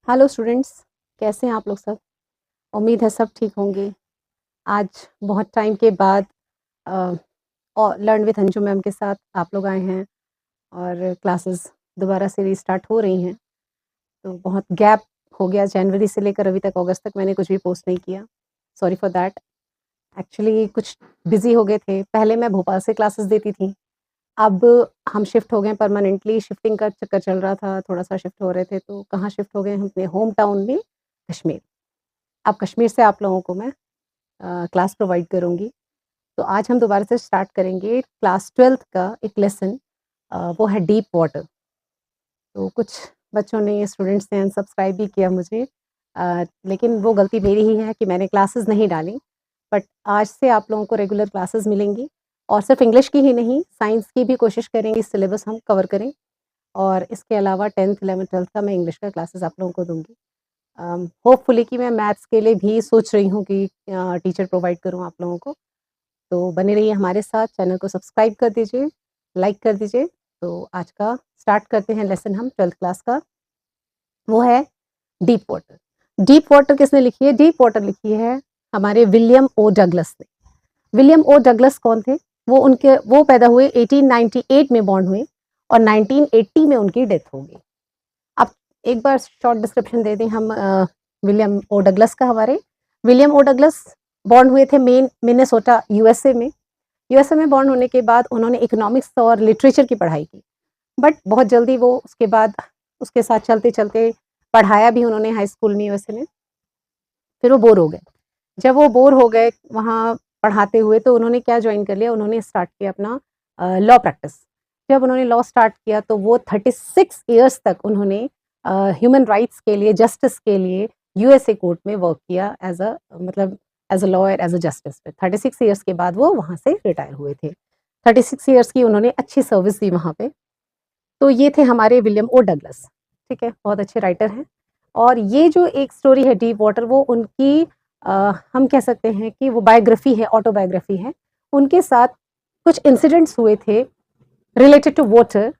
Hello students, कैसे हैं आप लोग सब। उम्मीद है सब ठीक होंगे। आज बहुत टाइम के बाद और लर्न विद अंजू मैम के साथ आप लोग आए हैं और क्लासेस दोबारा से रीस्टार्ट हो रही हैं। तो बहुत गैप हो गया, जनवरी से लेकर अभी तक अगस्त तक मैंने कुछ भी पोस्ट नहीं किया। Sorry for that. एक्चुअली कुछ बिजी हो गए थे। पहले मैं भोपाल से क्लासेस देती थी, अब हम शिफ्ट हो गए परमानेंटली। शिफ्टिंग का चक्कर चल रहा था, थोड़ा सा शिफ्ट हो रहे थे। तो कहाँ शिफ्ट हो गए हम? अपने होम टाउन में, कश्मीर। अब कश्मीर से आप लोगों को मैं क्लास प्रोवाइड करूँगी। तो आज हम दोबारा से स्टार्ट करेंगे क्लास 12th का एक लेसन, वो है डीप वाटर। तो कुछ बच्चों ने, स्टूडेंट्स ने अनसब्सक्राइब भी किया मुझे, लेकिन वो गलती मेरी ही है कि मैंने क्लासेस नहीं डाली। बट आज से आप लोगों को रेगुलर क्लासेस मिलेंगी और सिर्फ इंग्लिश की ही नहीं, साइंस की भी कोशिश करेंगे सिलेबस हम कवर करें। और इसके अलावा 10th 11th 12th का मैं इंग्लिश का क्लासेस आप लोगों को दूंगी। होपफुली कि मैं मैथ्स के लिए भी सोच रही हूँ कि टीचर प्रोवाइड करूँ आप लोगों को। तो बने रहिए हमारे साथ, चैनल को सब्सक्राइब कर दीजिए, लाइक कर दीजिए। तो आज का स्टार्ट करते हैं लेसन हम 12th क्लास का। वो है डीप वाटर। डीप वाटर किसने लिखी है? डीप वाटर लिखी है हमारे विलियम ओ डगलस ने। विलियम ओ डगलस कौन थे? वो पैदा हुए 1898 में, बॉर्न हुए और 1980 में उनकी डेथ हो गई। अब एक बार शॉर्ट डिस्क्रिप्शन दे दें हम विलियम ओ डगलस का हमारे। विलियम ओ डगलस बॉर्न हुए थे मिनेसोटा, यूएसए में। यूएसए में बॉर्न होने के बाद उन्होंने इकोनॉमिक्स और लिटरेचर की पढ़ाई की। बट बहुत जल्दी वो उसके बाद उसके साथ चलते चलते पढ़ाया भी उन्होंने हाई स्कूल में, यूएसए में। फिर वो बोर हो गए। जब वो बोर हो गए वहाँ पढ़ाते हुए, तो उन्होंने क्या ज्वाइन कर लिया, उन्होंने स्टार्ट किया अपना लॉ प्रैक्टिस। जब उन्होंने लॉ स्टार्ट किया तो वो 36 ईयर्स तक उन्होंने ह्यूमन राइट्स के लिए, जस्टिस के लिए यूएसए कोर्ट में वर्क किया एज अ, मतलब as a lawyer, as a justice. 36 years के बाद वो वहाँ से रिटायर हुए थे। 36 ईयर्स की उन्होंने अच्छी सर्विस दी वहाँ पे। तो ये थे हमारे विलियम ओ डगलस। ठीक है, बहुत अच्छे राइटर हैं। और ये जो एक स्टोरी है डीप वाटर, वो उनकी हम कह सकते हैं कि वो बायोग्राफी है, ऑटोबायोग्राफी है। उनके साथ कुछ इंसिडेंट्स हुए थे रिलेटेड टू वाटर,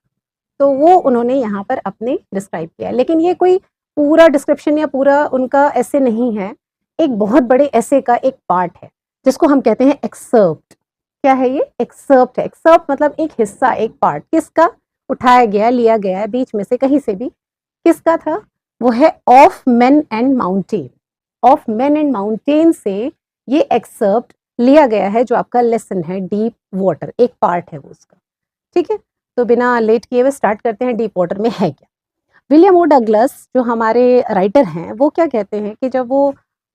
तो वो उन्होंने यहाँ पर अपने डिस्क्राइब किया है। लेकिन ये कोई पूरा डिस्क्रिप्शन या पूरा उनका ऐसे नहीं है, एक बहुत बड़े ऐसे का एक पार्ट है जिसको हम कहते हैं एक्सर्प्ट। क्या है ये? एक्सर्प्ट है। एक्सर्प्ट मतलब एक हिस्सा, एक पार्ट। किसका? उठाया गया, लिया गया है बीच में से, कहीं से भी। किसका था? वो है of main and mountain. Of main and mountain से ये एक्सर्प्ट लिया गया है, जो आपका लेसन है डीप वाटर, एक पार्ट है वो उसका। ठीक है, तो बिना लेट किए हुए स्टार्ट करते हैं डीप वाटर में है क्या। विलियम ओ डगलस जो हमारे राइटर हैं, वो क्या कहते हैं कि जब वो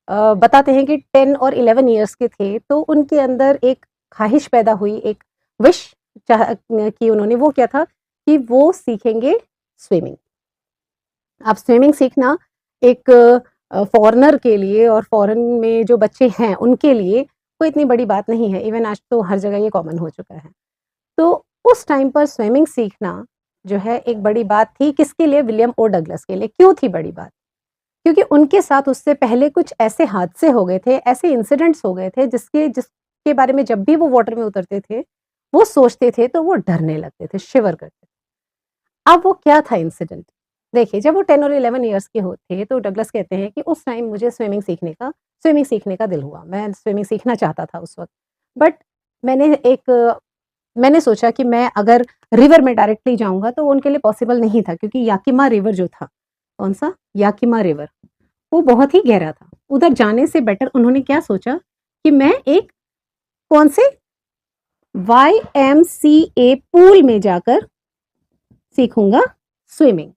बताते हैं कि 10 और 11 ईयर्स के थे, तो उनके अंदर एक ख्वाहिश पैदा हुई, एक विश की उन्होंने। वो क्या था कि वो सीखेंगे स्विमिंग। अब स्विमिंग सीखना एक फॉरेनर के लिए और फॉरेन में जो बच्चे हैं उनके लिए कोई इतनी बड़ी बात नहीं है। इवन आज तो हर जगह ये कॉमन हो चुका है। तो उस टाइम पर स्विमिंग सीखना जो है एक बड़ी बात थी। किसके लिए? विलियम ओ डगलस के लिए। क्यों थी बड़ी बात? क्योंकि उनके साथ उससे पहले कुछ ऐसे हादसे हो गए थे, ऐसे इंसिडेंट्स हो गए थे जिसके बारे में जब भी वो वाटर में उतरते थे, वो सोचते थे तो वो डरने लगते थे, शिवर करते थे। अब वो क्या था इंसिडेंट? देखिए, जब वो 10 और 11 ईयर्स के थे, तो डगलस कहते हैं कि उस टाइम मुझे स्विमिंग सीखने का दिल हुआ। मैं स्विमिंग सीखना चाहता था उस वक़्त। बट मैंने सोचा कि मैं अगर रिवर में डायरेक्टली जाऊँगा तो वो उनके लिए पॉसिबल नहीं था, क्योंकि याकिमा रिवर जो था, कौन-सा? याकिमा रिवर, वो बहुत ही गहरा था। उधर जाने से बेटर उन्होंने क्या सोचा कि मैं एक कौन से वाईएमसीए पूल में जाकर सीखूँगा स्विमिंग।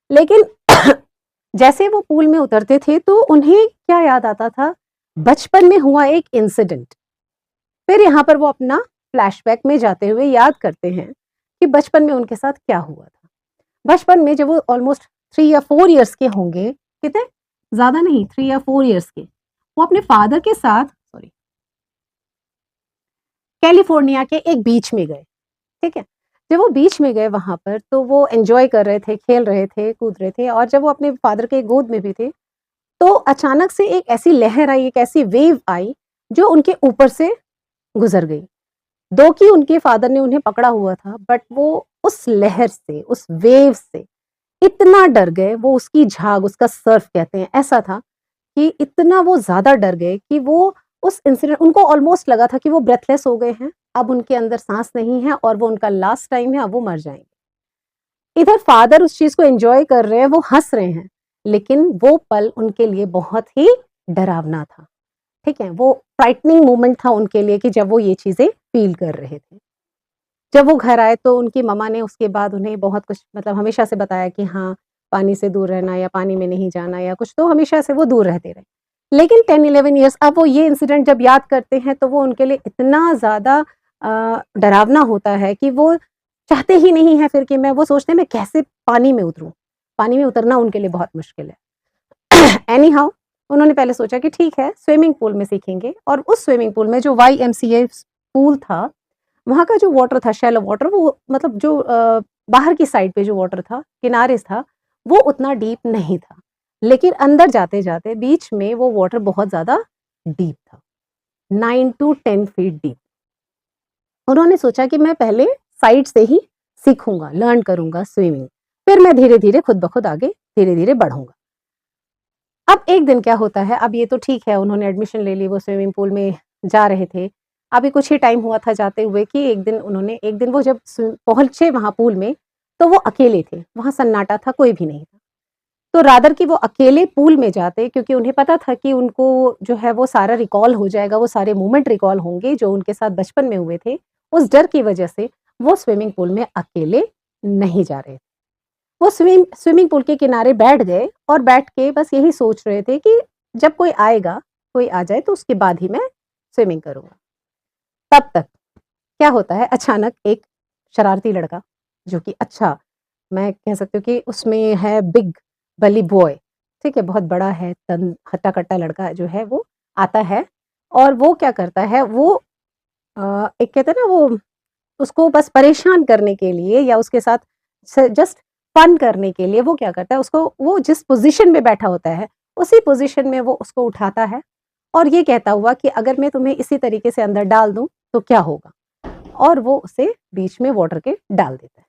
लेकिन जैसे वो पूल में उतरते थे तो उन्हें क्या याद आता था? बचपन में हुआ एक इंसिडेंट। फिर यहाँ पर वो अपना फ्लैशबैक में जाते हुए याद करते हैं कि बचपन में उनके साथ क्या हुआ था। बचपन में जब वो ऑलमोस्ट 3 या 4 इयर्स के होंगे, कितने? ज़्यादा नहीं, 3 या 4 इयर्स के, वो अपने फादर के साथ कैलिफोर्निया के एक बीच में गए। ठीक है? जब वो बीच में गए वहाँ पर, तो वो एन्जॉय कर रहे थे, खेल रहे थे, कूद रहे थे, और जब वो अपने फादर के गोद में भी थे, तो अचानक से एक ऐसी लहर आई, एक ऐसी वेव आई, जो उनके ऊपर से गुज़र गई। दो कि उनके फादर ने उन्हें पकड़ा हुआ था, बट वो उस लहर से, उस वेव से इतना डर गए, वो उसकी झाग, उसका सर्फ कहते हैं, ऐसा था कि इतना वो ज़्यादा डर गए कि वो उस इंसिडेंट, उनको ऑलमोस्ट लगा था कि वो ब्रेथलेस हो गए हैं, अब उनके अंदर सांस नहीं है और वो उनका लास्ट टाइम है, अब वो मर जाएंगे। इधर फादर उस चीज को एंजॉय कर रहे हैं, वो हंस रहे हैं, लेकिन वो पल उनके लिए बहुत ही डरावना था। ठीक है, वो फ्राइटनिंग मोमेंट था उनके लिए कि जब वो ये चीजें फील कर रहे थे। जब वो घर आए तो उनकी मम्मा ने उसके बाद उन्हें बहुत कुछ, मतलब हमेशा से बताया कि हाँ, पानी से दूर रहना या पानी में नहीं जाना या कुछ, तो हमेशा से वो दूर रहते रहे। लेकिन 10-11 ईयर्स, अब वो ये इंसिडेंट जब याद करते हैं तो वो उनके लिए इतना ज़्यादा डरावना होता है कि वो चाहते ही नहीं है फिर कि मैं, वो सोचते हैं मैं कैसे पानी में उतरूँ? पानी में उतरना उनके लिए बहुत मुश्किल है। एनी हाउ, उन्होंने पहले सोचा कि ठीक है, स्विमिंग पूल में सीखेंगे, और उस स्विमिंग पूल में जो वाईएमसीए पूल था, वहाँ का जो वाटर था, शैलो वाटर, वो मतलब जो बाहर की साइड पे जो वाटर था, किनारे था, वो उतना डीप नहीं था। लेकिन अंदर जाते-जाते बीच में वो वाटर बहुत ज़्यादा डीप था, 9 टू 10 फीट डीप। उन्होंने सोचा कि मैं पहले साइड से ही सीखूँगा, लर्न करूँगा स्विमिंग, फिर मैं धीरे-धीरे खुद ब खुद आगे धीरे-धीरे बढ़ूँगा। अब एक दिन क्या होता है, अब ये तो ठीक है, उन्होंने एडमिशन ले ली, वो स्विमिंग पूल में जा रहे थे। अभी कुछ ही टाइम हुआ था जाते हुए कि एक दिन वो जब पहुँचे वहाँ पूल में, तो वो अकेले थे, वहाँ सन्नाटा था, कोई भी नहीं था। तो रादर कि वो अकेले पूल में जाते, क्योंकि उन्हें पता था कि उनको जो है वो सारा रिकॉल हो जाएगा, वो सारे मोमेंट रिकॉल होंगे जो उनके साथ बचपन में हुए थे। उस डर की वजह से वो स्विमिंग पूल में अकेले नहीं जा रहे। वो स्विमिंग पूल के किनारे बैठ गए और बैठ के बस यही सोच रहे थे कि जब कोई आएगा, कोई आ जाए तो उसके बाद ही मैं स्विमिंग करूँगा। तब तक क्या होता है, अचानक एक शरारती लड़का, जो कि अच्छा, मैं कह सकती हूँ कि उसमें है बिग बली बॉय, ठीक है? बहुत बड़ा है, हट्टा-कट्टा लड़का जो है वो आता है, और वो क्या करता है, वो एक कहते हैं ना, वो उसको बस परेशान करने के लिए या उसके साथ जस्ट फन करने के लिए वो क्या करता है, उसको, वो जिस पोजीशन में बैठा होता है उसी पोजीशन में वो उसको उठाता है, और ये कहता हुआ कि अगर मैं तुम्हें इसी तरीके से अंदर डाल दूं तो क्या होगा, और वो उसे बीच में वाटर के डाल देता है,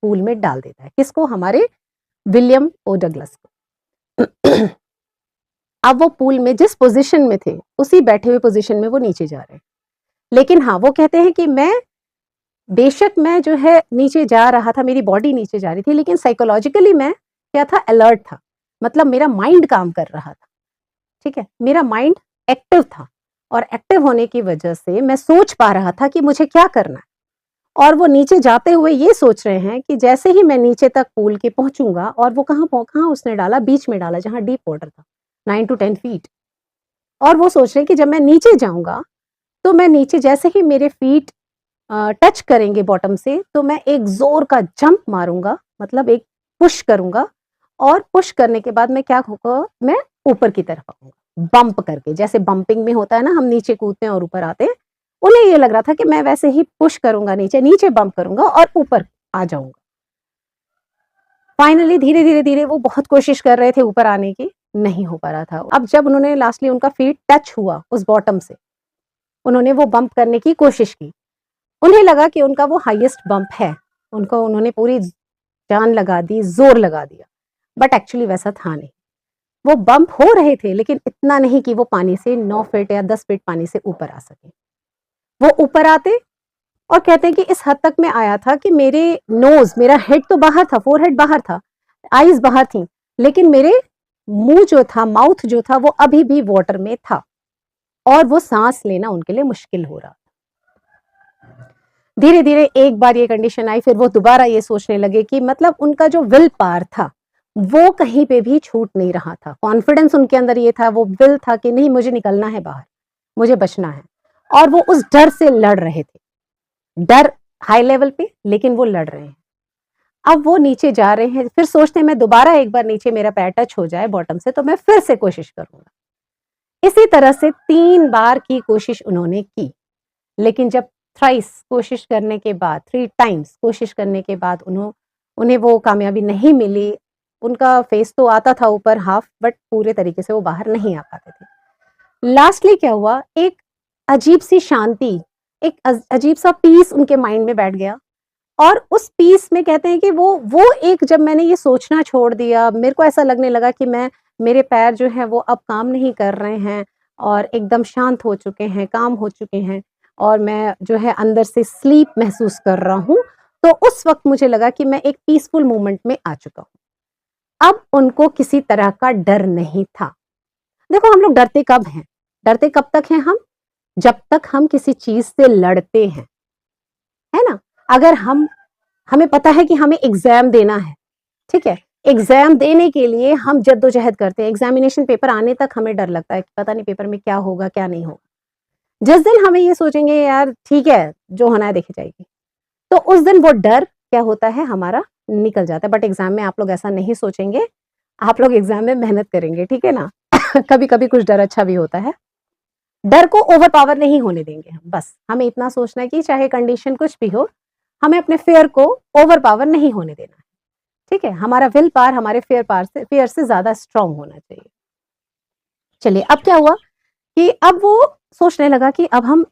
पूल में डाल देता है। किसको? हमारे विलियम ओ डगलस को। अब वो पूल में जिस पोजीशन में थे उसी बैठे हुए पोजीशन में वो नीचे जा रहे हैं, लेकिन हाँ, वो कहते हैं कि मैं, बेशक मैं जो है नीचे जा रहा था, मेरी बॉडी नीचे जा रही थी, लेकिन साइकोलॉजिकली मैं क्या था, अलर्ट था, मतलब मेरा माइंड काम कर रहा था। ठीक है, मेरा माइंड एक्टिव था, और एक्टिव होने की वजह से मैं सोच पा रहा था कि मुझे क्या करना है। और वो नीचे जाते हुए ये सोच रहे हैं कि जैसे ही मैं नीचे तक पूल के पहुंचूंगा, और वो कहाँ उसने डाला, बीच में डाला जहां डीप वाटर था, 9 to 10 फीट। और वो सोच रहे हैं कि जब मैं नीचे जाऊंगा, तो मैं नीचे जैसे ही मेरे फीट टच करेंगे बॉटम से, तो मैं एक जोर का जंप मारूंगा, मतलब एक पुश करूंगा, और पुश करने के बाद मैं क्या होगा, मैं ऊपर की तरफ आऊंगा बम्प करके, जैसे बम्पिंग में होता है ना, हम नीचे कूदते हैं और ऊपर आते हैं। उन्हें ये लग रहा था कि मैं वैसे ही पुश करूंगा, नीचे नीचे बम्प करूंगा और ऊपर आ जाऊंगा। फाइनली धीरे धीरे धीरे वो बहुत कोशिश कर रहे थे ऊपर आने की, नहीं हो पा रहा था। अब जब उन्होंने लास्टली, उनका फीट टच हुआ उस बॉटम से, उन्होंने वो बम्प करने की कोशिश की, उन्हें लगा कि उनका वो हाईएस्ट बम्प है, उनको, उन्होंने पूरी जान लगा दी, जोर लगा दिया, बट एक्चुअली वैसा था नहीं। वो बम्प हो रहे थे, लेकिन इतना नहीं कि वो पानी से 9 फीट या 10 फीट पानी से ऊपर आ सके। वो ऊपर आते, और कहते हैं कि इस हद तक मैं आया था कि मेरे नोज, मेरा हेड तो बाहर था, फोरहेड बाहर था, आईज बाहर थी, लेकिन मेरे मुंह जो था, माउथ जो था, वो अभी भी वाटर में था, और वो सांस लेना उनके लिए मुश्किल हो रहा। धीरे धीरे एक बार ये कंडीशन आई, फिर वो दोबारा ये सोचने लगे कि मतलब उनका जो विल पावर था वो कहीं पे भी छूट नहीं रहा था, कॉन्फिडेंस उनके अंदर ये था, वो विल था कि नहीं, मुझे निकलना है बाहर, मुझे बचना है, और वो उस डर से लड़ रहे थे, डर हाई लेवल पे, लेकिन वो लड़ रहे हैं। अब वो नीचे जा रहे हैं, फिर सोचते हैं मैं दोबारा एक बार नीचे मेरा पैर टच हो जाए बॉटम से तो मैं फिर से कोशिश करूंगा। इसी तरह से 3 बार की कोशिश उन्होंने की, लेकिन जब थ्राइस कोशिश करने के बाद, 3 टाइम्स कोशिश करने के बाद उन्हें वो कामयाबी नहीं मिली, उनका फेस तो आता था ऊपर हाफ, बट पूरे तरीके से वो बाहर नहीं आ पाते थे। लास्टली क्या हुआ, एक अजीब सी शांति, एक अजीब सा पीस उनके माइंड में बैठ गया, और उस पीस में कहते हैं कि वो एक, जब मैंने ये सोचना छोड़ दिया, मेरे को ऐसा लगने लगा कि मेरे पैर जो हैं वो अब काम नहीं कर रहे हैं और एकदम शांत हो चुके हैं, काम हो चुके हैं, और मैं जो है अंदर से स्लीप महसूस कर रहा हूँ। तो उस वक़्त मुझे लगा कि मैं एक पीसफुल मोमेंट में आ चुका हूँ। अब उनको किसी तरह का डर नहीं था। देखो हम लोग डरते कब हैं? डरते कब तक हैं हम? जब तक हम किसी चीज़ से लड़ते हैं, है ना? अगर हमें पता है कि हमें एग्ज़ाम देना है, ठीक है? एग्ज़ाम देने के लिए हम जद्दोजहद करते हैं, एग्ज़ामिनेशन पेपर आने तक हमें डर लगता है कि पता नहीं पेपर में क्या होगा, क्या नहीं होगा। जिस दिन हमें ये सोचेंगे यार ठीक है, जो होना है देखी जाएगी, तो उस दिन वो डर क्या होता है हमारा निकल जाता है। बट एग्ज़ाम में आप लोग ऐसा नहीं सोचेंगे, आप लोग एग्ज़ाम में मेहनत करेंगे, ठीक है ना? कभी-कभी कुछ डर अच्छा भी होता है। डर को ओवरपावर नहीं होने देंगे हम, बस हमें इतना सोचना है कि चाहे कंडीशन कुछ भी हो, हमें अपने फ़ियर को ओवरपावर नहीं होने देना है, ठीक है? हमारा विल पावर हमारे फ़ियर से ज़्यादा स्ट्रॉन्ग होना चाहिए। चलिए, अब क्या हुआ कि अब वो सोचने लगा कि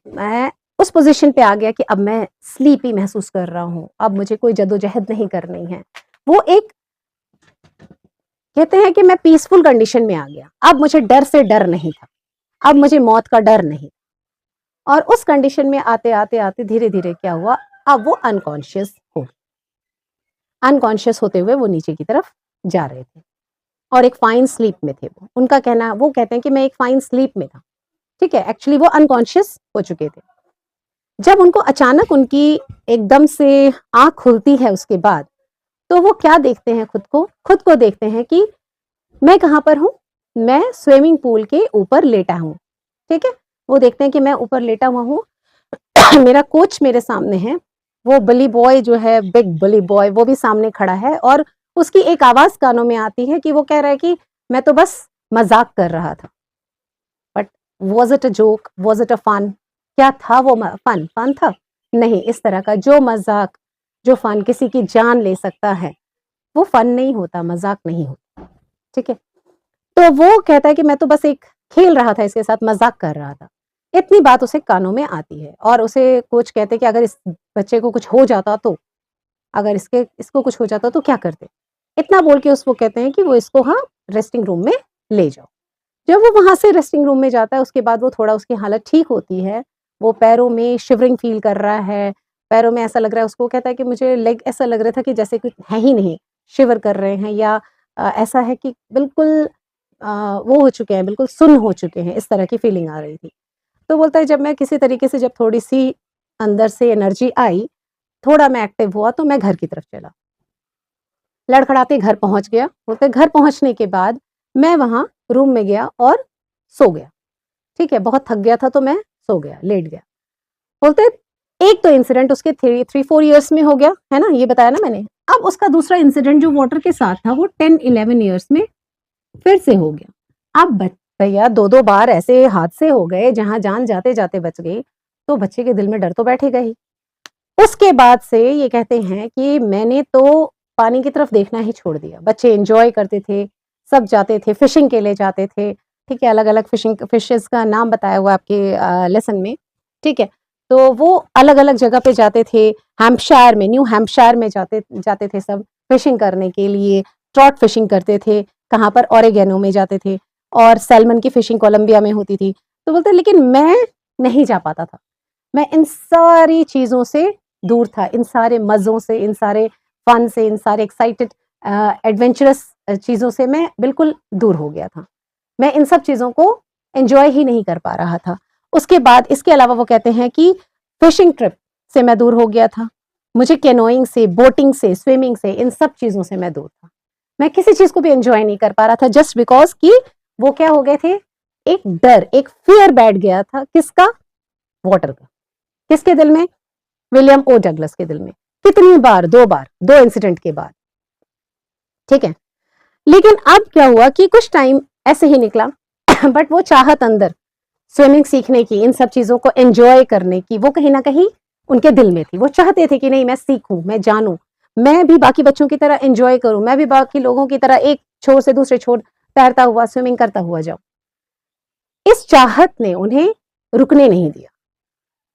मैं उस पोज़ीशन पे आ गया कि अब मैं स्लीपी महसूस कर रहा हूँ, अब मुझे कोई जद्दोजहद नहीं करनी है। वो एक कहते हैं कि मैं पीसफुल कंडीशन में आ गया, अब मुझे डर से डर नहीं था, अब मुझे मौत का डर नहीं। और उस कंडीशन में आते-आते धीरे-धीरे क्या हुआ, अब वो अनकॉन्शियस हो गए। अनकॉन्शियस होते हुए वो नीचे की तरफ जा रहे थे और एक फाइन स्लीप में थे वो। उनका कहना, वो कहते हैं कि मैं एक फाइन स्लीप में था, ठीक है? एक्चुअली वो अनकॉन्शियस हो चुके थे। जब उनको अचानक उनकी एकदम से आँख खुलती है उसके बाद, तो वो क्या देखते हैं खुद को देखते हैं कि मैं कहाँ पर हूँ? मैं स्विमिंग पूल के ऊपर लेटा हूँ, ठीक है? वो देखते हैं कि मैं ऊपर लेटा हुआ हूँ, मेरा कोच मेरे सामने है, वो बली बॉय जो है, बिग बली बॉय, वो भी सामने खड़ा है और उसकी एक आवाज़ कानों में आती है कि वो कह रहा है कि मैं तो बस मज़ाक कर रहा था। But was it a joke? Was it a fun? क्या था वो फन था? नहीं, इस तरह का जो मज़ाक, जो फन किसी की जान ले सकता है, वो फन नहीं होता, मज़ाक नहीं होता, ठीक है? तो वो कहता है कि मैं तो बस एक खेल रहा था इसके साथ, मज़ाक कर रहा था। इतनी बात उसे कानों में आती है और उसे कोच कहते हैं कि अगर इस बच्चे को कुछ हो जाता तो? अगर इसको कुछ हो जाता तो क्या करते? इतना बोल के उसको कहते हैं कि वो इसको हाँ, रेस्टिंग रूम में ले जाओ। जब वो वहाँ से रेस्टिंग रूम में जाता है, उसके बाद वो थोड़ा उसकी हालत ठीक होती है, वो पैरों में शिवरिंग फ़ील कर रहा है, पैरों में ऐसा लग रहा है, उसको कहता है कि मुझे लेग ऐसा लग रहा था कि जैसे कुछ है ही नहीं, शिवर कर रहे हैं या ऐसा है कि बिल्कुल वो हो चुके हैं, बिल्कुल सुन्न हो चुके हैं, इस तरह की फीलिंग आ रही थी। तो बोलता है जब मैं किसी तरीके से, जब थोड़ी-सी अंदर से एनर्जी आई, थोड़ा मैं एक्टिव हुआ तो मैं घर की तरफ चला। लड़खड़ाते घर पहुँच गया, बोलते घर पहुँचने के बाद मैं वहाँ रूम में गया और सो गया, ठीक है? बहुत थक गया था तो मैं सो गया, लेट गया। बोलते एक तो इंसिडेंट उसके 3-4 इयर्स में हो गया, है ना? ये बताया ना मैंने। अब उसका दूसरा इंसिडेंट जो वाटर के साथ था वो 10-11 इयर्स में फिर से हो गया। अब भैया 2-2 बार ऐसे हादसे हो गए जहाँ जान जाते-जाते बच गई, तो बच्चे के दिल में डर तो बैठेगा ही। उसके बाद से ये कहते हैं कि मैंने तो पानी की तरफ देखना ही छोड़ दिया। बच्चे एन्जॉय करते थे, सब जाते थे, फिशिंग के लिए जाते थे, ठीक है? अलग-अलग फिशेज़ का नाम बताया हुआ है आपके लेसन में, ठीक है? तो वो अलग-अलग जगह पे जाते थे, न्यू हैम्पशायर में जाते जाते थे सब फिशिंग करने के लिए, ट्रॉट फिशिंग करते थे, कहाँ पर ओरेगैनो में जाते थे और सैल्मन की फिशिंग कोलंबिया में होती थी। तो बोलते लेकिन मैं नहीं जा पाता था। मैं इन सारी चीज़ों से दूर था, इन सारे मज़ों से, इन सारे फन से, इन सारे एक्साइटेड एडवेंचरस चीज़ों से मैं बिल्कुल दूर हो गया था। मैं इन सब चीज़ों को एन्जॉय ही नहीं कर पा रहा था। उसके बाद इसके अलावा वो कहते हैं कि फिशिंग ट्रिप से मैं दूर हो गया था। मुझे कैनोइंग से, बोटिंग से, स्विमिंग से, इन सब चीज़ों से मैं दूर था। मैं किसी चीज़ को भी एन्जॉय नहीं कर पा रहा था जस्ट बिकॉज़ कि वो क्या हो गए थे, एक डर, एक फ़ियर बैठ गया था, किसका? वाटर का। किसके दिल में? विलियम ओ डगलस के दिल में। कितनी बार? 2 बार, 2 इंसिडेंट के बाद, ठीक है? लेकिन अब क्या हुआ कि कुछ टाइम ऐसे ही निकला बट वो चाहत अंदर स्विमिंग सीखने की, इन सब चीज़ों को एन्जॉय करने की, वो कहीं न कहीं उनके दिल में थी। वो चाहते थे कि नहीं मैं सीखूँ, मैं जानूँ, मैं भी बाकी बच्चों की तरह एन्जॉय करूँ, मैं भी बाकी लोगों की तरह एक छोर से दूसरे छोर तैरता हुआ, स्विमिंग करता हुआ जाऊँ। इस चाहत ने उन्हें रुकने नहीं दिया,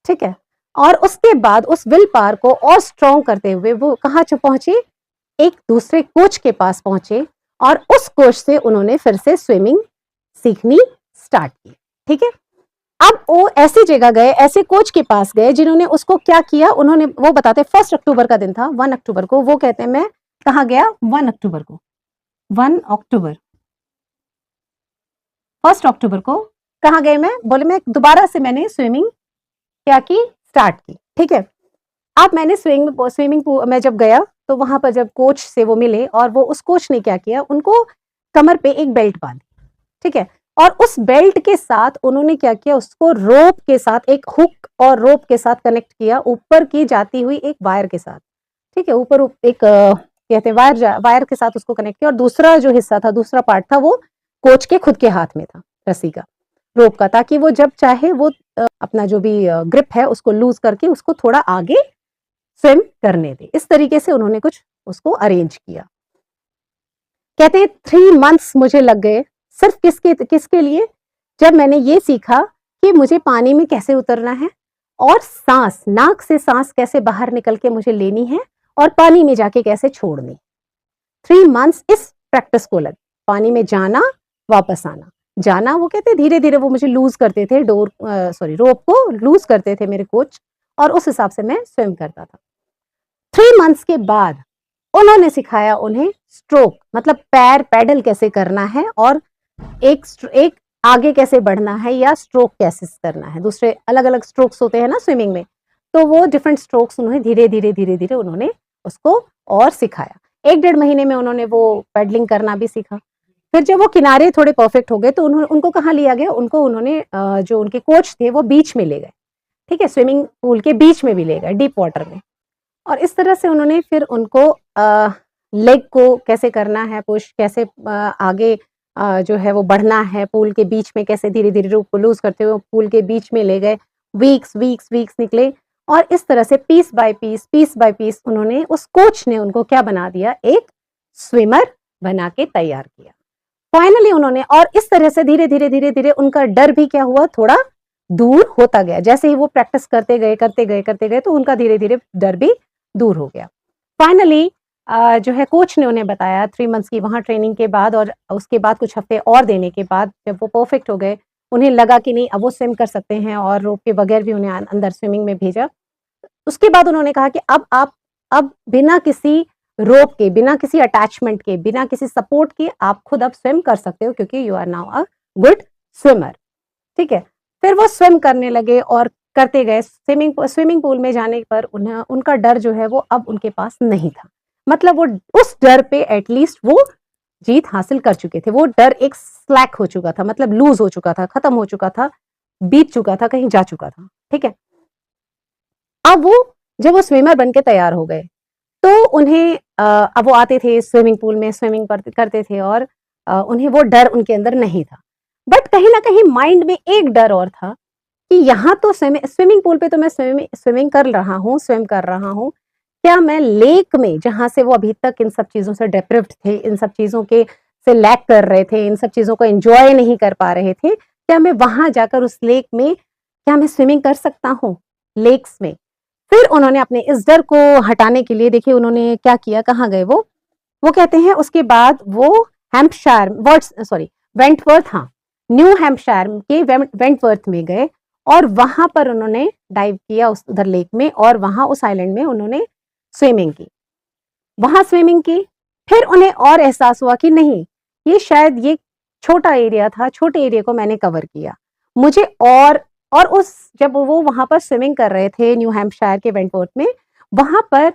ठीक है? और उसके बाद उस विल पावर को और स्ट्रॉन्ग करते हुए वो कहाँ पहुंचे, एक दूसरे कोच के पास पहुंचे और उस कोच से उन्होंने फिर से स्विमिंग सीखनी स्टार्ट की। ठीक है, अब वो ऐसी जगह गए, ऐसे कोच के पास गए जिन्होंने उसको क्या किया, उन्होंने, वो बताते 1 अक्टूबर का दिन था, 1 अक्टूबर को वो कहते हैं, मैं कहाँ गया, 1 अक्टूबर को, 1 अक्टूबर, 1 अक्टूबर को कहाँ गए मैं, बोले मैं दोबारा से मैंने स्विमिंग क्या की, स्टार्ट की। ठीक है, अब मैंने स्विमिंग पूल में जब गया तो वहां पर जब कोच से वो मिले और वो उस कोच ने क्या किया, उनको कमर पे एक बेल्ट बांधी। ठीक है, और उस बेल्ट के साथ उन्होंने क्या किया, उसको रोप के साथ, एक हुक और रोप के साथ कनेक्ट किया, ऊपर की जाती हुई एक वायर के साथ। ठीक है, ऊपर एक कहते हैं वायर के साथ उसको कनेक्ट किया और दूसरा जो हिस्सा था, दूसरा पार्ट था, वो कोच के खुद के हाथ में था, रस्सी का, रोप का, ताकि वो जब चाहे वो अपना जो भी ग्रिप है उसको लूज करके उसको थोड़ा आगे स्विम करने दे। इस तरीके से उन्होंने कुछ उसको अरेंज किया। कहते हैं 3 मंथ्स मुझे लग गए, सिर्फ किसके लिए, जब मैंने ये सीखा कि मुझे पानी में कैसे उतरना है और सांस, नाक से सांस कैसे बाहर निकल के मुझे लेनी है और पानी में जाके कैसे छोड़नी। 3 मंथ्स इस प्रैक्टिस को लगे, पानी में जाना, वापस आना, जाना, वो कहते धीरे धीरे वो मुझे लूज करते थे, रोप को लूज करते थे मेरे कोच, और उस हिसाब से मैं स्विम करता था। 3 मंथ्स के बाद उन्होंने सिखाया उन्हें स्ट्रोक, मतलब पैर पैडल कैसे करना है और एक आगे कैसे बढ़ना है या स्ट्रोक कैसे करना है। दूसरे अलग अलग स्ट्रोक्स होते हैं ना स्विमिंग में, तो वो डिफरेंट स्ट्रोक्स उन्होंने धीरे धीरे उन्होंने उसको और सिखाया। 1-1.5 महीने में उन्होंने वो पैडलिंग करना भी सीखा। फिर जब वो किनारे थोड़े परफेक्ट हो गए तो उनको कहाँ लिया गया, उन्होंने जो उनके कोच थे वो बीच में ले गए। ठीक है, स्विमिंग पूल के बीच में भी ले गए, डीप वाटर में, और इस तरह से उन्होंने फिर उनको लेग को कैसे करना है पुश, कैसे आगे जो है वो बढ़ना है, पूल के बीच में कैसे धीरे धीरे रूप को लूज करते हुए पूल के बीच में ले गए। वीक्स निकले और इस तरह से पीस बाय पीस उन्होंने, उस कोच ने उनको क्या बना दिया, एक स्विमर बना के तैयार किया फाइनली उन्होंने। और इस तरह से धीरे धीरे उनका डर भी क्या हुआ, थोड़ा दूर होता गया। जैसे ही वो प्रैक्टिस करते गए तो उनका धीरे धीरे डर भी दूर हो गया। फाइनली जो है कोच ने उन्हें बताया 3 मंथ्स की वहां ट्रेनिंग के बाद, और उसके बाद कुछ हफ्ते और देने के बाद जब वो परफेक्ट हो गए, उन्हें लगा कि नहीं अब वो स्विम कर सकते हैं, और रोप के बगैर भी उन्हें अंदर स्विमिंग में भेजा। उसके बाद उन्होंने कहा कि अब आप, अब बिना किसी रोप के, बिना किसी अटैचमेंट के, बिना किसी सपोर्ट के आप खुद अब स्विम कर सकते हो, क्योंकि you are now a good swimmer. ठीक है, फिर वो स्विम करने लगे और करते गए। स्विमिंग पूल में जाने पर उनका डर जो है वो अब उनके पास नहीं था, मतलब वो उस डर पे एटलीस्ट वो जीत हासिल कर चुके थे। वो डर एक स्लैक हो चुका था, मतलब लूज हो चुका था, खत्म हो चुका था, बीत चुका था, कहीं जा चुका था। ठीक है, अब वो जब वो स्विमर बन के तैयार हो गए तो उन्हें अब वो आते थे स्विमिंग पूल में, स्विमिंग करते थे, और उन्हें वो डर उनके अंदर नहीं था। बट कहीं ना कहीं माइंड में एक डर और था कि यहाँ तो स्विमिंग पूल पे तो मैं स्विमिंग कर रहा हूँ, स्विम कर रहा हूँ, क्या मैं लेक में, जहां से वो अभी तक इन सब चीजों से डेप्रिव्ड थे, इन सब चीजों के से लैक कर रहे थे, इन सब चीजों को एंजॉय नहीं कर पा रहे थे, क्या मैं वहां जाकर उस लेक में, क्या मैं स्विमिंग कर सकता हूँ लेक्स में। फिर उन्होंने अपने इस डर को हटाने के लिए, देखिए उन्होंने क्या किया, कहाँ गए वो कहते हैं उसके बाद वो वेंटवर्थ, हाँ, न्यू हैम्पशायर के वेंटवर्थ में गए और वहां पर उन्होंने डाइव किया उस उधर लेक में, और वहां उस आइलैंड में उन्होंने स्विमिंग की, वहां स्विमिंग की। फिर उन्हें और एहसास हुआ कि नहीं, ये शायद ये छोटा एरिया था, छोटे एरिया को मैंने कवर किया, मुझे और उस जब वो वहां पर स्विमिंग कर रहे थे न्यू हैम्पशायर के वेंटवर्थ में, वहां पर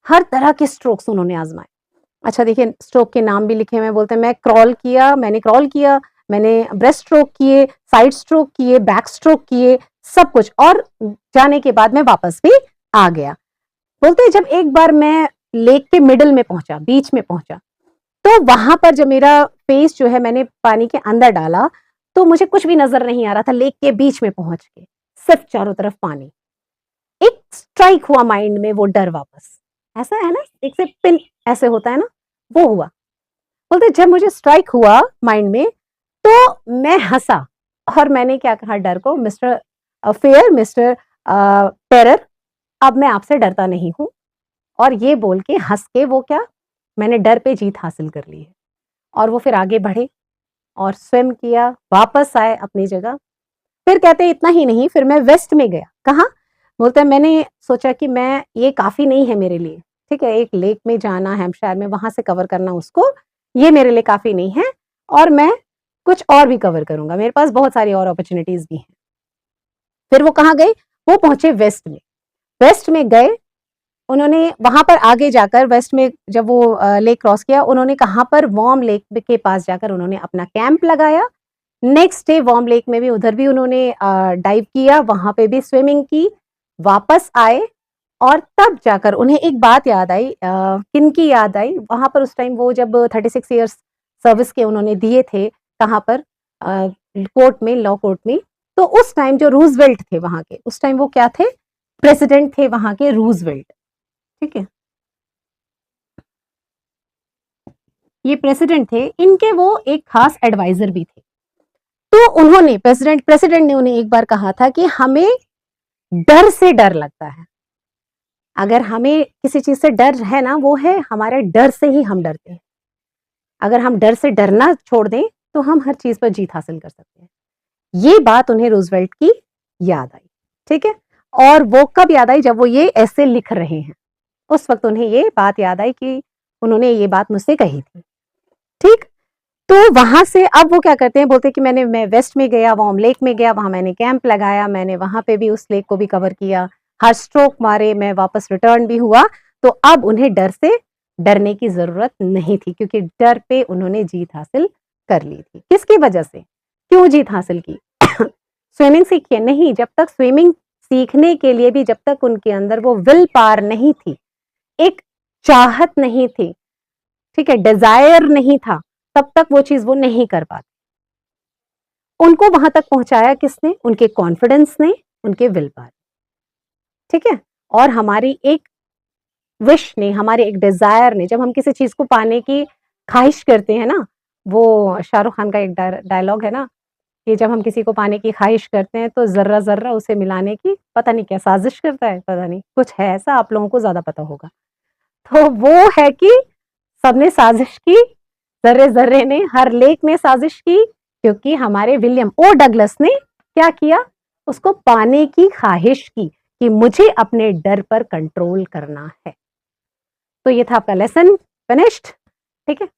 हर तरह के स्ट्रोक्स उन्होंने आजमाए। अच्छा देखिए, स्ट्रोक के नाम भी लिखे हुए, बोलते हैं मैंने क्रॉल किया, मैंने ब्रेस्ट स्ट्रोक किए, साइड स्ट्रोक किए, बैक स्ट्रोक किए, सब कुछ, और जाने के बाद मैं वापस भी आ गया। बोलते हैं जब एक बार मैं लेक के मिडल में पहुंचा, बीच में पहुंचा, तो वहां पर जब मेरा फेस जो है मैंने पानी के अंदर डाला, तो मुझे कुछ भी नजर नहीं आ रहा था, लेक के बीच में पहुंच के सिर्फ चारों तरफ पानी। एक स्ट्राइक हुआ माइंड में वो डर वापस, ऐसा है ना, एक से पिन ऐसे होता है ना, वो हुआ। बोलते जब मुझे स्ट्राइक हुआ माइंड में, तो मैं हंसा और मैंने क्या कहा डर को, मिस्टर फेयर, मिस्टर टेरर, अब मैं आपसे डरता नहीं हूँ, और ये बोल के हंस के वो क्या, मैंने डर पे जीत हासिल कर ली है। और वो फिर आगे बढ़े और स्विम किया, वापस आए अपनी जगह। फिर कहते हैं इतना ही नहीं, फिर मैं वेस्ट में गया। कहाँ? बोलता है मैंने सोचा कि मैं ये काफी नहीं है मेरे लिए, ठीक है, एक लेक में जाना हैम्पशायर में, वहां से कवर करना उसको, ये मेरे लिए काफी नहीं है, और मैं कुछ और भी कवर करूंगा, मेरे पास बहुत सारी और अपॉर्चुनिटीज भी हैं। फिर वो कहाँ गए? वो पहुंचे वेस्ट में। वेस्ट में गए, उन्होंने वहां पर आगे जाकर वेस्ट में जब वो लेक क्रॉस किया, उन्होंने कहाँ पर, वार्म लेक के पास जाकर उन्होंने अपना कैंप लगाया। नेक्स्ट डे वार्म लेक में भी, उधर भी उन्होंने डाइव किया, वहां पे भी स्विमिंग की, वापस आए, और तब जाकर उन्हें एक बात याद आई। किनकी याद आई? वहां पर उस टाइम वो जब 36 ईयर्स सर्विस के उन्होंने दिए थे, कहाँ पर, कोर्ट में, लॉ कोर्ट में। तो उस टाइम जो रूजवेल्ट थे वहां के, उस टाइम वो क्या थे? प्रेसिडेंट थे वहां के, रूजवेल्ट। ठीक है, ये प्रेसिडेंट थे, इनके वो एक खास एडवाइजर भी थे। तो उन्होंने, प्रेसिडेंट ने उन्हें एक बार कहा था कि हमें डर से डर लगता है, अगर हमें किसी चीज से डर है ना, वो है हमारे डर से ही हम डरते हैं। अगर हम डर से डरना छोड़ दें तो हम हर चीज पर जीत हासिल कर सकते हैं। ये बात उन्हें रूजवेल्ट की याद आई। ठीक है, और वो कब याद आई? जब वो ये ऐसे लिख रहे हैं, उस वक्त उन्हें ये बात याद आई कि उन्होंने ये बात मुझसे कही थी। ठीक, तो वहां से अब वो क्या करते हैं, बोलते हैं कि मैं वेस्ट में गया, वार्म लेक में गया, वहां मैंने कैंप लगाया, मैंने वहां पे भी उस लेक को भी कवर किया, हर स्ट्रोक मारे, मैं वापस रिटर्न भी हुआ। तो अब उन्हें डर से डरने की जरूरत नहीं थी, क्योंकि डर पे उन्होंने जीत हासिल कर ली थी। किसकी वजह से? क्यों जीत हासिल की? स्विमिंग सीखिए नहीं, जब तक स्विमिंग सीखने के लिए भी, जब तक उनके अंदर वो विल पावर नहीं थी, एक चाहत नहीं थी, ठीक है, डिजायर नहीं था, तब तक वो चीज वो नहीं कर पाते। उनको वहां तक पहुंचाया किसने? उनके कॉन्फिडेंस ने, उनके विल पावर। ठीक है, और हमारी एक विश ने, हमारे एक डिजायर ने, जब हम किसी चीज को पाने की ख्वाहिश करते हैं ना, वो शाहरुख खान का एक डायलॉग है ना, कि जब हम किसी को पाने की ख्वाहिश करते हैं तो जर्रा जर्रा उसे मिलाने की पता नहीं क्या साजिश करता है, पता नहीं, कुछ है ऐसा, आप लोगों को ज्यादा पता होगा। तो वो है कि सबने साजिश की, जर्रे जर्रे ने, हर लेक ने साजिश की, क्योंकि हमारे विलियम ओ डगलस ने क्या किया? उसको पाने की ख्वाहिश की, कि मुझे अपने डर पर कंट्रोल करना है। तो ये था आपका लेसन फिनिश्ड। ठीक है,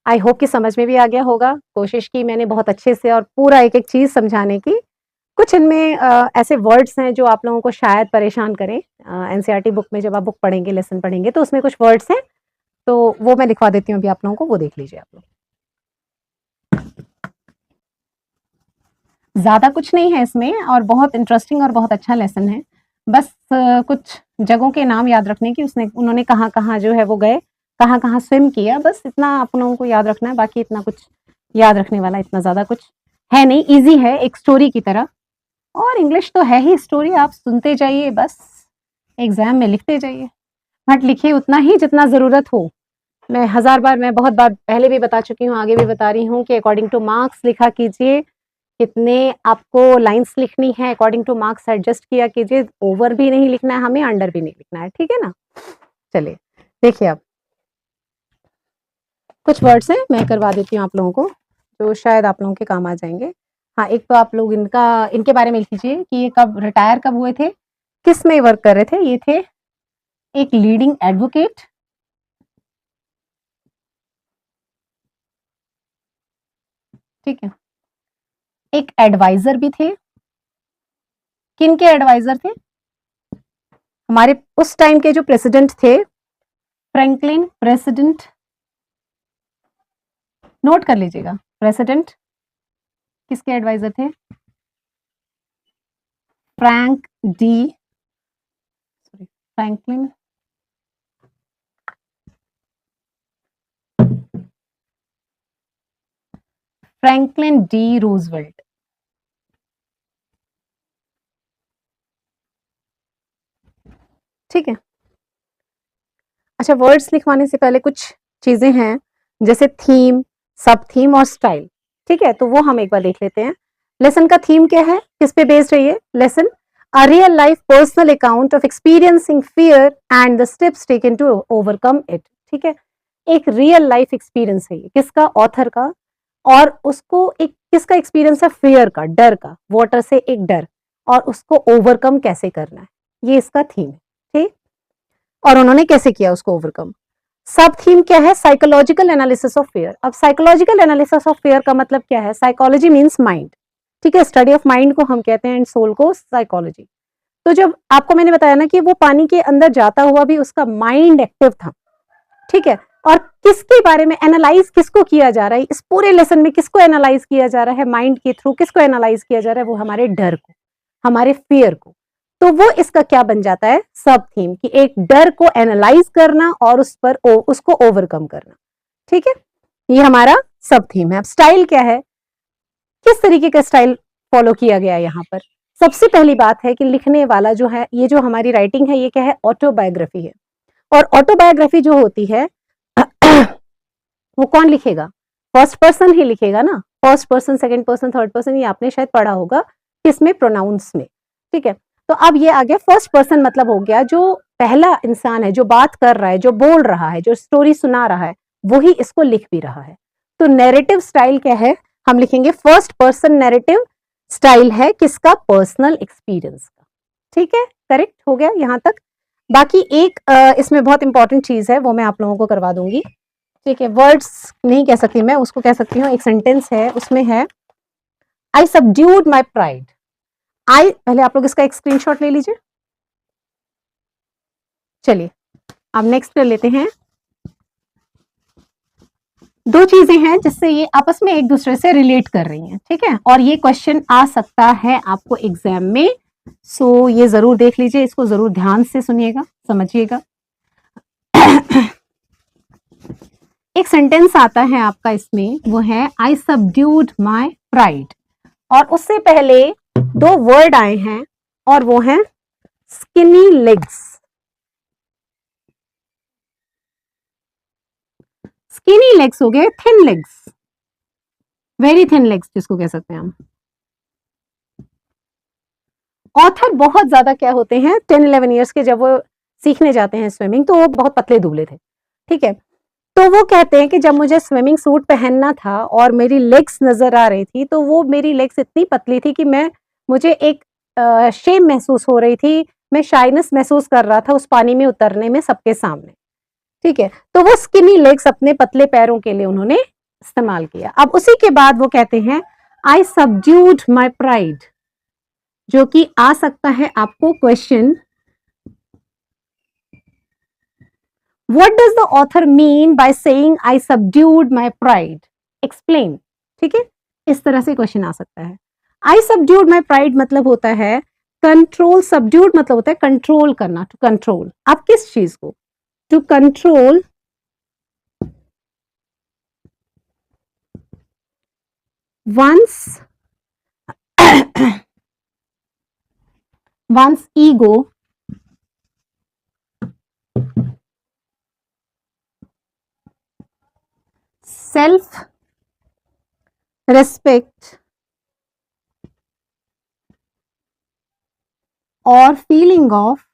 आई होप कि समझ में भी आ गया होगा। कोशिश की मैंने बहुत अच्छे से और पूरा एक एक चीज समझाने की। कुछ इनमें ऐसे वर्ड्स हैं जो आप लोगों को शायद परेशान करें। एनसीईआरटी बुक में जब आप बुक पढ़ेंगे, लेसन पढ़ेंगे, तो उसमें कुछ वर्ड्स हैं, तो वो मैं लिखवा देती हूँ अभी आप लोगों को, वो देख लीजिए आप लोग। ज्यादा कुछ नहीं है इसमें, और बहुत इंटरेस्टिंग और बहुत अच्छा लेसन है। बस कुछ जगहों के नाम याद रखने की, उन्होंने कहाँ कहाँ जो है वो गए, कहाँ कहाँ स्विम किया, बस इतना आप लोगों को याद रखना है। बाकी इतना कुछ याद रखने वाला इतना ज्यादा कुछ है नहीं, इजी है, एक स्टोरी की तरह। और इंग्लिश तो है ही स्टोरी, आप सुनते जाइए, बस एग्जाम में लिखते जाइए, बट लिखिए उतना ही जितना जरूरत हो। मैं हजार बार, मैं बहुत बार पहले भी बता चुकी हूँ, आगे भी बता रही हूँ कि अकॉर्डिंग टू मार्क्स लिखा कीजिए, कितने आपको लाइंस लिखनी है, अकॉर्डिंग टू मार्क्स एडजस्ट किया कीजिए। ओवर भी नहीं लिखना है हमें, अंडर भी नहीं लिखना है, ठीक है ना। चलिए देखिए, अब कुछ वर्ड्स हैं, मैं करवा देती हूँ आप लोगों को, जो शायद आप लोगों के काम आ जाएंगे। हाँ, एक तो आप लोग इनके बारे में लिख लीजिए कि ये कब रिटायर कब हुए थे, किस में वर्क कर रहे थे। ये थे एक लीडिंग एडवोकेट, ठीक है, एक एडवाइजर भी थे। किन के एडवाइजर थे? हमारे उस टाइम के जो प्रेसिडेंट थे, फ्रैंकलिन प्रेसिडेंट, नोट कर लीजिएगा, प्रेसिडेंट किसके एडवाइजर थे? Franklin Franklin D Roosevelt. ठीक है, अच्छा, वर्ड्स लिखवाने से पहले कुछ चीजें हैं, जैसे थीम, सब थीम और स्टाइल। ठीक है, तो वो हम एक बार देख लेते हैं। लेसन का थीम क्या है, किस पे बेस्ड है ये lesson? A real life personal account of experiencing fear and the steps taken to overcome it. ठीक है, एक रियल लाइफ एक्सपीरियंस है ये, किसका? ऑथर का। और उसको एक किसका एक्सपीरियंस है? फियर का, डर का, वाटर से एक डर, और उसको ओवरकम कैसे करना है, ये इसका थीम है। ठीक, और उन्होंने कैसे किया उसको ओवरकम। सब थीम क्या है? Psychological analysis of fear. अब साइकोलॉजिकल एनालिसिस ऑफ फियर का मतलब क्या है? साइकोलॉजी मीन्स माइंड, ठीक है, स्टडी ऑफ माइंड को हम कहते हैं एंड सोल को साइकोलॉजी। तो जब आपको मैंने बताया ना कि वो पानी के अंदर जाता हुआ भी उसका माइंड एक्टिव था, ठीक है, और किसके बारे में एनालाइज किसको किया जा रहा है इस पूरे लेसन में? किसको एनालाइज किया जा रहा है माइंड के थ्रू? किसको एनालाइज किया जा रहा है? वो हमारे डर को, हमारे फियर को। तो वो इसका क्या बन जाता है? सब थीम, कि एक डर को एनालाइज करना और उस पर उसको ओवरकम करना। ठीक है, ये हमारा सब थीम है। अब स्टाइल क्या है, किस तरीके का स्टाइल फॉलो किया गया यहाँ पर? सबसे पहली बात है कि लिखने वाला जो है, ये जो हमारी राइटिंग है ये क्या है? ऑटोबायोग्राफी है। और ऑटोबायोग्राफी जो होती है वो कौन लिखेगा? फर्स्ट पर्सन ही लिखेगा ना। First person, second person, third person, ये आपने शायद पढ़ा होगा किसमें? प्रोनाउंस में। ठीक है, तो अब ये आ गया फर्स्ट पर्सन, मतलब हो गया जो पहला इंसान है, जो बात कर रहा है, जो बोल रहा है, जो स्टोरी सुना रहा है, वही इसको लिख भी रहा है। तो नैरेटिव स्टाइल क्या है? हम लिखेंगे फर्स्ट पर्सन नैरेटिव स्टाइल है किसका? पर्सनल एक्सपीरियंस का। ठीक है, करेक्ट हो गया यहां तक। बाकी एक इसमें बहुत इंपॉर्टेंट चीज है, वो मैं आप लोगों को करवा दूंगी। ठीक है, वर्ड्स नहीं कह सकती मैं, उसको कह सकती हूँ, एक सेंटेंस है, उसमें है आई सबड्यूड माई प्राइड। आई, पहले आप लोग इसका एक स्क्रीनशॉट ले लीजिए। चलिए अब नेक्स्ट कर लेते हैं। दो चीजें हैं जिससे ये आपस में एक दूसरे से रिलेट कर रही हैं, ठीक है, और ये क्वेश्चन आ सकता है आपको एग्जाम में। सो ये जरूर देख लीजिए, इसको जरूर ध्यान से सुनिएगा, समझिएगा। एक सेंटेंस आता है आपका इसमें, वो है आई सबड्यूड माई प्राइड, और उससे पहले दो वर्ड आए हैं और वो हैं स्किनी लेग्स। स्किनी लेग्स हो गए thin legs, very thin legs जिसको कह सकते हैं हम। ऑथर बहुत ज्यादा क्या होते हैं, 10-11 ईयर्स के, जब वो सीखने जाते हैं स्विमिंग तो वो बहुत पतले दुबले थे। ठीक है, तो वो कहते हैं कि जब मुझे स्विमिंग सूट पहनना था और मेरी लेग्स नजर आ रही थी, तो वो मेरी लेग्स इतनी पतली थी कि मुझे एक शेम महसूस हो रही थी, मैं शाइनेस महसूस कर रहा था उस पानी में उतरने में सबके सामने। ठीक है, तो वो स्किनी लेग्स अपने पतले पैरों के लिए उन्होंने इस्तेमाल किया। अब उसी के बाद वो कहते हैं आई सबड्यूड माई प्राइड, जो कि आ सकता है आपको question, What does the author mean by saying I subdued my pride? Explain. ठीक है, इस तरह से क्वेश्चन आ सकता है। I subdued my pride मतलब होता है कंट्रोल, subdued मतलब होता है कंट्रोल करना, टू कंट्रोल। आप किस चीज को? To control one's ego self respect or feeling of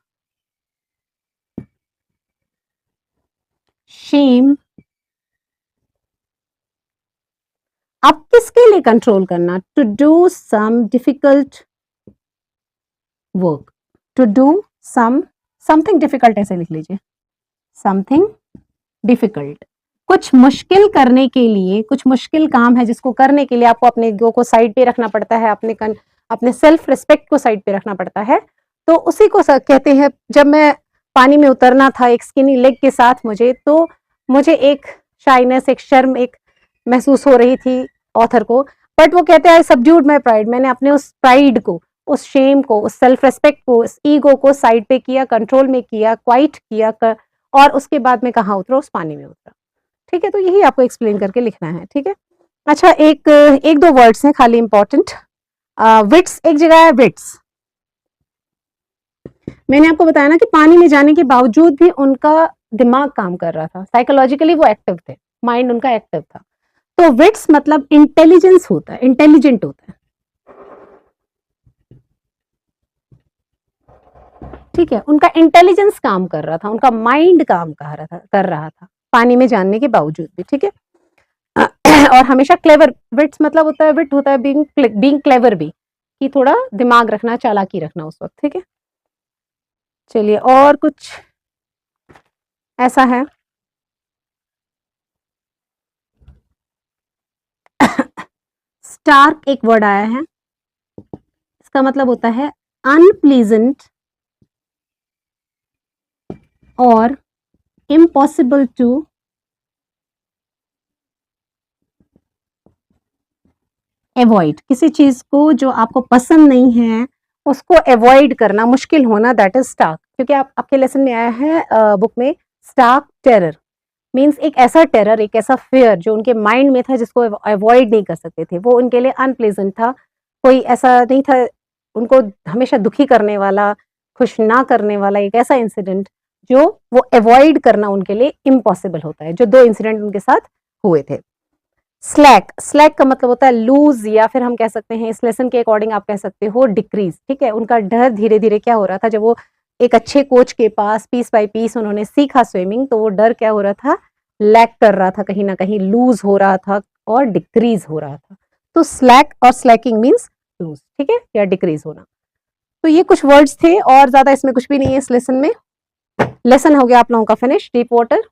shame। आप किसके लिए कंट्रोल करना? To do some difficult work, to do something difficult, ऐसे लिख लीजिए, समथिंग डिफिकल्ट, कुछ मुश्किल करने के लिए, कुछ मुश्किल काम है जिसको करने के लिए आपको अपने ईगो को साइड पे रखना पड़ता है, अपने सेल्फ रिस्पेक्ट को साइड पे रखना पड़ता है। तो उसी को कहते हैं, जब मैं पानी में उतरना था एक स्किनी लेग के साथ मुझे एक शाइनेस, एक शर्म, एक महसूस हो रही थी ऑथर को, बट वो कहते हैं आई सबड्यूड माई प्राइड, मैंने अपने उस प्राइड को, उस शेम को, उस सेल्फ रेस्पेक्ट को, उस ईगो को साइड पे किया, कंट्रोल में किया, क्वाइट किया और उसके बाद में कहाँ उतरा? उस पानी में उतरा। ठीक है, तो यही आपको एक्सप्लेन करके लिखना है। ठीक है, अच्छा, एक दो वर्ड्स हैं खाली इंपॉर्टेंट। विट्स एक जगह है, विट्स। मैंने आपको बताया ना कि पानी में जाने के बावजूद भी उनका दिमाग काम कर रहा था, साइकोलॉजिकली वो एक्टिव थे, माइंड उनका एक्टिव था। तो विट्स मतलब इंटेलिजेंस होता है, इंटेलिजेंट होता है। ठीक है, उनका इंटेलिजेंस काम कर रहा था, उनका माइंड काम कर रहा था पानी में जानने के बावजूद भी, ठीक है। और हमेशा क्लेवर, विट्स मतलब होता है, विट होता है बीइंग क्लेवर भी, कि थोड़ा दिमाग रखना, चालाकी रखना उस वक्त, ठीक है। चलिए और कुछ ऐसा है। स्टार्क एक वर्ड आया है, इसका मतलब होता है अनप्लीजेंट और इम्पॉसिबल टू अवॉइड। किसी चीज को जो आपको पसंद नहीं है उसको अवॉइड करना, मुश्किल होना, दैट इज स्टार्क। क्योंकि आपके लेसन में आया है बुक में, स्टार्क टेरर मीन्स एक ऐसा टेरर, एक ऐसा फियर जो उनके माइंड में था जिसको अवॉइड नहीं कर सकते थे। वो उनके लिए अनप्लेजेंट था, कोई ऐसा नहीं था उनको हमेशा दुखी करने वाला, खुश ना करने वाला, एक ऐसा इंसिडेंट जो वो अवॉइड करना उनके लिए इम्पॉसिबल होता है, जो 2 इंसिडेंट उनके साथ हुए थे। स्लैक, स्लैक का मतलब होता है लूज, या फिर हम कह सकते हैं इस लेसन के अकॉर्डिंग आप कह सकते हो डिक्रीज, ठीक है। उनका डर धीरे धीरे क्या हो रहा था, जब वो एक अच्छे कोच के पास पीस बाय पीस उन्होंने सीखा स्विमिंग, तो वो डर क्या हो रहा था, लैक कर रहा था, कहीं ना कहीं लूज हो रहा था और डिक्रीज हो रहा था। तो स्लैक और स्लैकिंग मीन्स लूज, ठीक है, या डिक्रीज होना। तो ये कुछ वर्ड्स थे और ज्यादा इसमें कुछ भी नहीं है इस लेसन में। लेसन हो गया आप लोगों का फिनिश। डीप वाटर,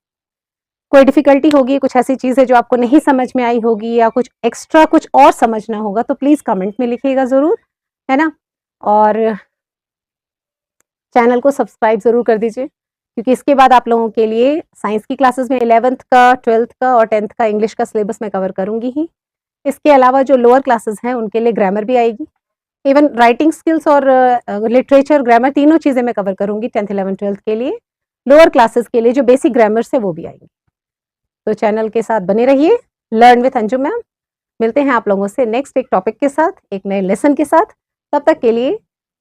कोई डिफिकल्टी होगी, कुछ ऐसी चीज है जो आपको नहीं समझ में आई होगी, या कुछ एक्स्ट्रा कुछ और समझना होगा, तो प्लीज कमेंट में लिखिएगा जरूर, है ना। और चैनल को सब्सक्राइब जरूर कर दीजिए, क्योंकि इसके बाद आप लोगों के लिए साइंस की क्लासेस में 11th का, 12th का और 10th का इंग्लिश का सिलेबस मैं कवर करूंगी ही। इसके अलावा जो लोअर क्लासेस हैं उनके लिए ग्रामर भी आएगी, इवन राइटिंग स्किल्स और लिटरेचर, ग्रामर, तीनों चीजें मैं कवर करूंगी 10th 11th 12th के लिए। लोअर क्लासेस के लिए जो बेसिक ग्रामर है वो भी आएंगी। तो चैनल के साथ बने रहिए, लर्न विथ अंजू मैम। मिलते हैं आप लोगों से नेक्स्ट एक टॉपिक के साथ, एक नए लेसन के साथ। तब तक के लिए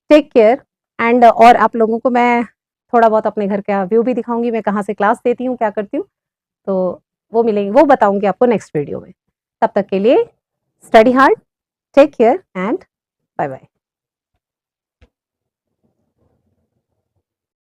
टेक केयर एंड, और आप लोगों को मैं थोड़ा बहुत अपने घर का व्यू भी दिखाऊंगी, मैं कहाँ से क्लास देती हूँ, क्या करती हूँ, तो वो मिलेंगे, वो बताऊंगी आपको नेक्स्ट वीडियो में। तब तक के लिए study hard, take care and bye bye.